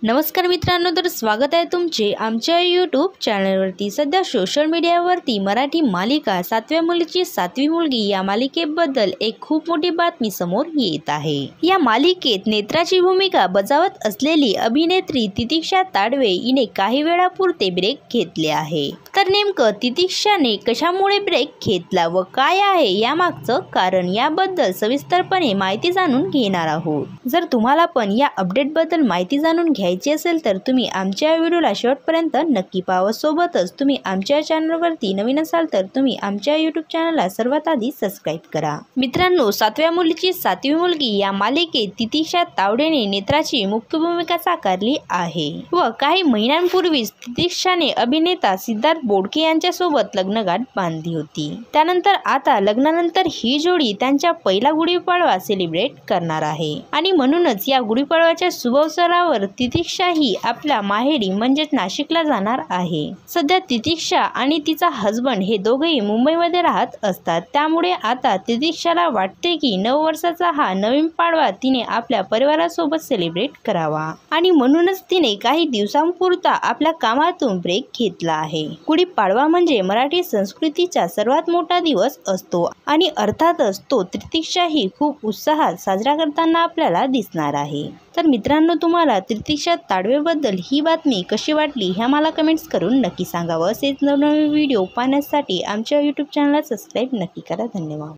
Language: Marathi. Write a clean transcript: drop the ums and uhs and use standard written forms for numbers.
नमस्कार मित्रांनो, तर स्वागत आहे तुमचे आमच्या यूट्यूब चॅनलवरती। सध्या सोशल मीडियावरती मराठी मालिका 7व्या मुलीची 7वी मुलगी या मालिकेबद्दल एक खूप मोठी बातमी समोर येत आहे। या मालिकेत नेत्राची भूमिका बजावत असलेली अभिनेत्री तितिक्षा ताडवे हिने काही वेळापुरते ब्रेक घेतले आहे। तर नेमकं तितिक्षाने कशामुळे ब्रेक घेतला व काय आहे यामागचं कारण याबद्दल सविस्तरपणे माहिती जाणून घेणार आहोत। जर तुम्हाला पण या अपडेटबद्दल माहिती जाणून घ्यायची असेल तर तुम्ही आमच्या व्हिडिओला शेवटपर्यंत नक्की पाहावा। सोबतच तुम्ही आमच्या चॅनलवरती नवीन असाल तर तुम्ही आमच्या यूट्यूब चॅनलला सर्वात आधी सबस्क्राइब करा। मित्रांनो, 7व्या मुलीची 7वी मुलगी या मालिकेत तितिक्षा तावडेने नेत्राची मुख्य भूमिका साकारली आहे व काही महिन्यांपूर्वीच तितिक्षाने अभिनेता सिद्धार्थ बोडके यांच्यासोबत लग्नगाठ बांधली होती। त्यानंतर आता लग्नानंतर ही जोडी त्यांच्या पहिला गुढीपाडवा सेलिब्रेट करणार आहे आणि म्हणूनच या गुढीपाडव्याच्या शुभअवसरावर तितिक्षा ही आपल्या माहेरी म्हणजेच नाशिकला जाणार आहे। सध्या तितिक्षा आणि तिचा हसबंड हे दोघेही मुंबईमध्ये राहत असतात, त्यामुळे आता तितिक्षाला वाटते की नववर्षाचा हा नवीन पाडवा तिने आपल्या परिवारासोबत सेलिब्रेट करावा आणि म्हणूनच तिने काही दिवसांपुरता आपल्या कामातून ब्रेक घेतला आहे। गुढीपाडवा म्हणजे मराठी संस्कृतीचा सर्वात मोठा दिवस असतो आणि अर्थातच तो तितिक्षा ही खूप उत्साहात साजरा करताना आपल्याला दिसणार आहे। तर मित्रांनो, तुम्हाला तितिक्षा ताडवेबद्दल ही बातमी कशी वाटली हे मला कमेंट्स करून नक्की सांगावं। असेच नवनवीन व्हिडिओ पाहण्यासाठी आमच्या यूट्यूब चॅनलला सबस्क्राईब नक्की करा। धन्यवाद।